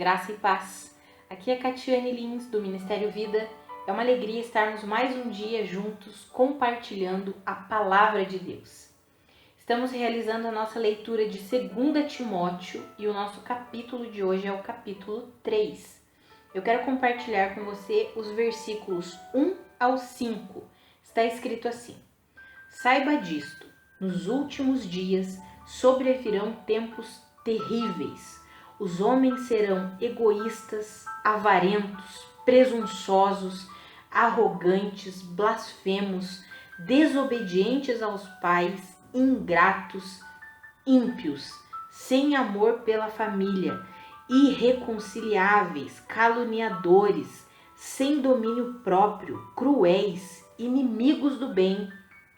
Graça e paz. Aqui é Catiane Lins, do Ministério Vida. É uma alegria estarmos mais um dia juntos compartilhando a Palavra de Deus. Estamos realizando a nossa leitura de 2 Timóteo e o nosso capítulo de hoje é o capítulo 3. Eu quero compartilhar com você os versículos 1 ao 5. Está escrito assim: Saiba disto, nos últimos dias sobrevirão tempos terríveis. Os homens serão egoístas, avarentos, presunçosos, arrogantes, blasfemos, desobedientes aos pais, ingratos, ímpios, sem amor pela família, irreconciliáveis, caluniadores, sem domínio próprio, cruéis, inimigos do bem,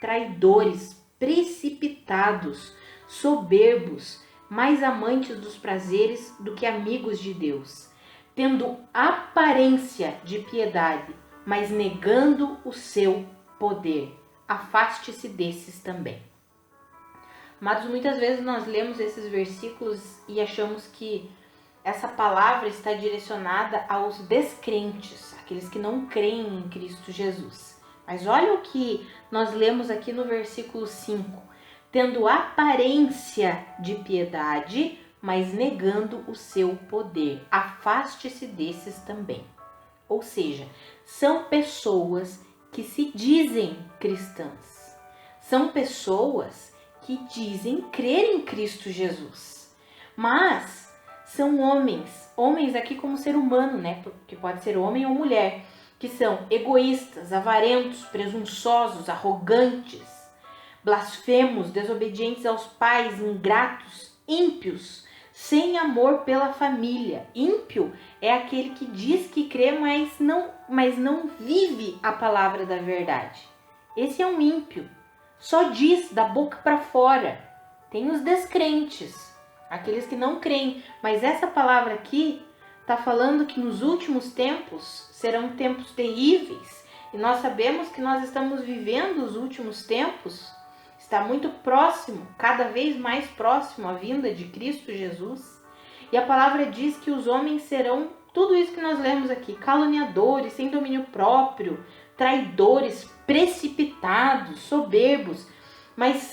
traidores, precipitados, soberbos, mais amantes dos prazeres do que amigos de Deus, tendo aparência de piedade, mas negando o seu poder. Afaste-se desses também. Amados, muitas vezes nós lemos esses versículos e achamos que essa palavra está direcionada aos descrentes, aqueles que não creem em Cristo Jesus. Mas olha o que nós lemos aqui no versículo 5. Tendo aparência de piedade, mas negando o seu poder. Afaste-se desses também. Ou seja, são pessoas que se dizem cristãs. São pessoas que dizem crer em Cristo Jesus. Mas são homens aqui como ser humano, né? Porque pode ser homem ou mulher, que são egoístas, avarentos, presunçosos, arrogantes, blasfemos, desobedientes aos pais, ingratos, ímpios, sem amor pela família. Ímpio é aquele que diz que crê, mas não vive a palavra da verdade. Esse é um ímpio. Só diz da boca para fora. Tem os descrentes, aqueles que não creem. Mas essa palavra aqui está falando que nos últimos tempos serão tempos terríveis. E nós sabemos que nós estamos vivendo os últimos tempos. Está muito próximo, cada vez mais próximo à vinda de Cristo Jesus. E a palavra diz que os homens serão tudo isso que nós lemos aqui: caluniadores, sem domínio próprio, traidores, precipitados, soberbos, mas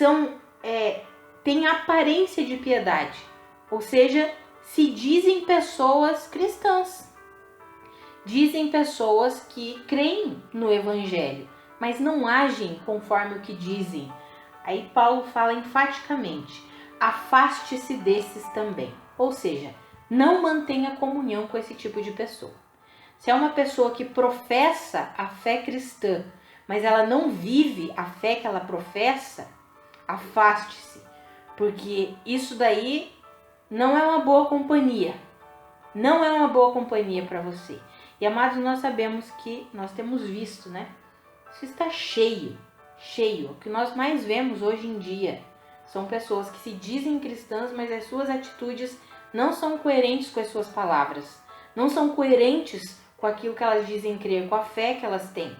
têm aparência de piedade. Ou seja, se dizem pessoas cristãs. Dizem pessoas que creem no Evangelho, mas não agem conforme o que dizem. Aí Paulo fala enfaticamente: afaste-se desses também. Ou seja, não mantenha comunhão com esse tipo de pessoa. Se é uma pessoa que professa a fé cristã, mas ela não vive a fé que ela professa, afaste-se. Porque isso daí não é uma boa companhia. Não é uma boa companhia para você. E amados, nós sabemos que nós temos visto, né? Isso está cheio. O que nós mais vemos hoje em dia são pessoas que se dizem cristãs, mas as suas atitudes não são coerentes com as suas palavras. Não são coerentes com aquilo que elas dizem crer, com a fé que elas têm.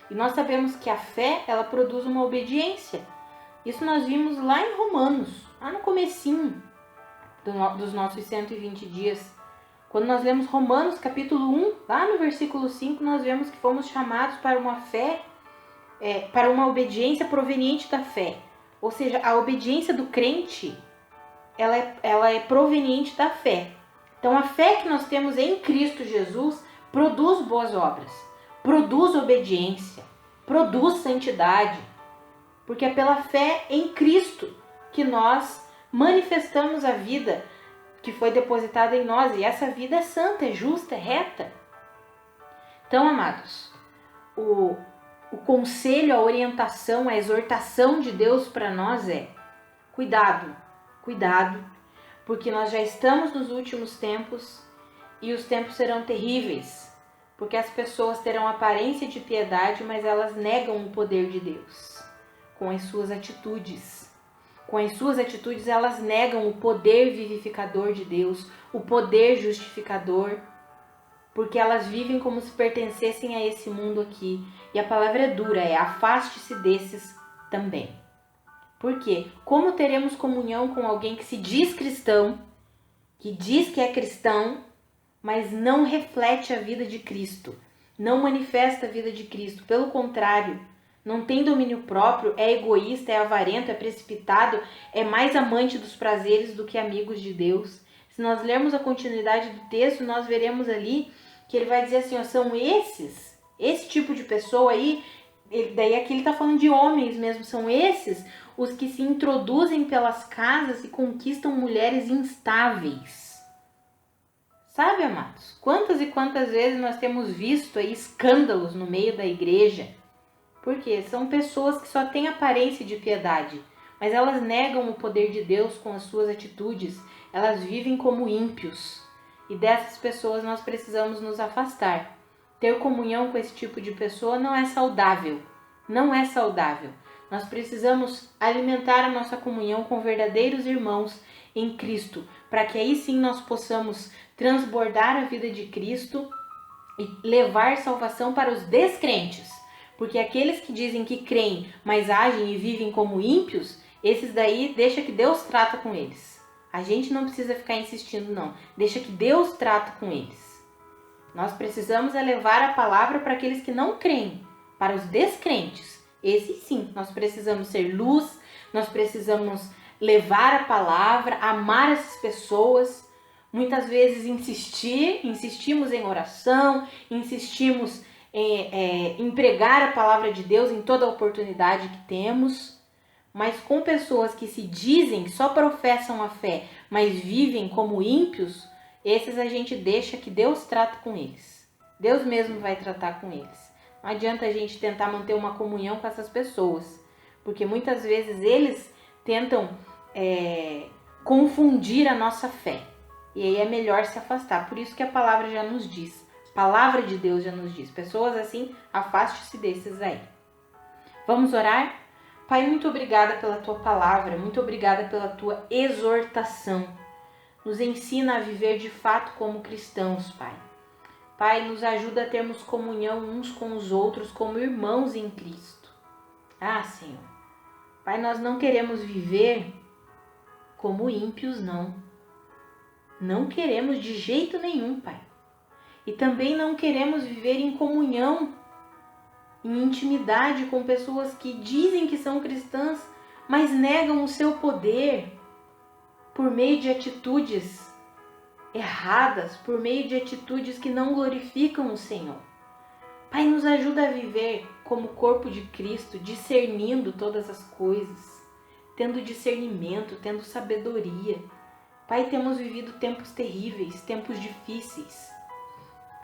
E nós sabemos que a fé, ela produz uma obediência. Isso nós vimos lá em Romanos, lá no comecinho dos nossos 120 dias. Quando nós lemos Romanos capítulo 1, lá no versículo 5, nós vemos que fomos chamados para uma fé, para uma obediência proveniente da fé. Ou seja, a obediência do crente, ela é proveniente da fé. Então a fé que nós temos em Cristo Jesus produz boas obras, produz obediência, produz santidade. Porque é pela fé em Cristo que nós manifestamos a vida que foi depositada em nós. E essa vida é santa, é justa, é reta. Então, amados, o conselho, a orientação, a exortação de Deus para nós é: cuidado, porque nós já estamos nos últimos tempos e os tempos serão terríveis, porque as pessoas terão aparência de piedade, mas elas negam o poder de Deus com as suas atitudes. Com as suas atitudes, elas negam o poder vivificador de Deus, o poder justificador, porque elas vivem como se pertencessem a esse mundo aqui. E a palavra é dura, afaste-se desses também. Por quê? Como teremos comunhão com alguém que se diz cristão, que diz que é cristão, mas não reflete a vida de Cristo, não manifesta a vida de Cristo. Pelo contrário, não tem domínio próprio, é egoísta, é avarento, é precipitado, é mais amante dos prazeres do que amigos de Deus. Se nós lermos a continuidade do texto, nós veremos ali que ele vai dizer assim, ó, são esse tipo de pessoa aí, daí aqui ele está falando de homens mesmo, são esses os que se introduzem pelas casas e conquistam mulheres instáveis. Sabe, amados, quantas e quantas vezes nós temos visto aí escândalos no meio da igreja? Porque são pessoas que só têm aparência de piedade, mas elas negam o poder de Deus com as suas atitudes, elas vivem como ímpios. E dessas pessoas nós precisamos nos afastar. Ter comunhão com esse tipo de pessoa não é saudável. Não é saudável. Nós precisamos alimentar a nossa comunhão com verdadeiros irmãos em Cristo, para que aí sim nós possamos transbordar a vida de Cristo e levar salvação para os descrentes. Porque aqueles que dizem que creem, mas agem e vivem como ímpios, esses daí deixa que Deus trata com eles. A gente não precisa ficar insistindo, não. Deixa que Deus trata com eles. Nós precisamos levar a palavra para aqueles que não creem, para os descrentes. Esses sim, nós precisamos ser luz, nós precisamos levar a palavra, amar essas pessoas. Muitas vezes insistimos em oração, insistimos em pregar a palavra de Deus em toda a oportunidade que temos. Mas com pessoas que se dizem, que só professam a fé, mas vivem como ímpios, esses a gente deixa que Deus trata com eles. Deus mesmo vai tratar com eles. Não adianta a gente tentar manter uma comunhão com essas pessoas, porque muitas vezes eles tentam confundir a nossa fé. E aí é melhor se afastar. Por isso que a palavra já nos diz, a palavra de Deus já nos diz, pessoas assim, afaste-se desses aí. Vamos orar? Pai, muito obrigada pela Tua palavra, muito obrigada pela Tua exortação. Nos ensina a viver de fato como cristãos, Pai. Pai, nos ajuda a termos comunhão uns com os outros como irmãos em Cristo. Ah, Senhor. Pai, nós não queremos viver como ímpios, não. Não queremos de jeito nenhum, Pai. E também não queremos viver em comunhão, em intimidade com pessoas que dizem que são cristãs, mas negam o seu poder por meio de atitudes erradas, por meio de atitudes que não glorificam o Senhor. Pai, nos ajuda a viver como corpo de Cristo, discernindo todas as coisas, tendo discernimento, tendo sabedoria. Pai, temos vivido tempos terríveis, tempos difíceis.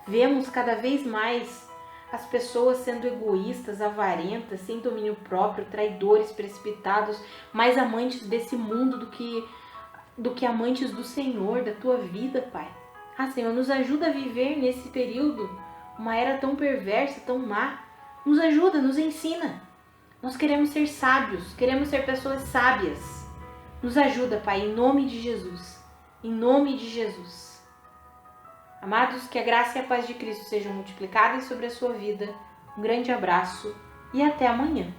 Vemos cada vez mais as pessoas sendo egoístas, avarentas, sem domínio próprio, traidores, precipitados, mais amantes desse mundo do que amantes do Senhor, da Tua vida, Pai. Ah, Senhor, nos ajuda a viver nesse período, uma era tão perversa, tão má. Nos ajuda, nos ensina. Nós queremos ser sábios, queremos ser pessoas sábias. Nos ajuda, Pai, em nome de Jesus. Em nome de Jesus. Amados, que a graça e a paz de Cristo sejam multiplicadas sobre a sua vida. Um grande abraço e até amanhã.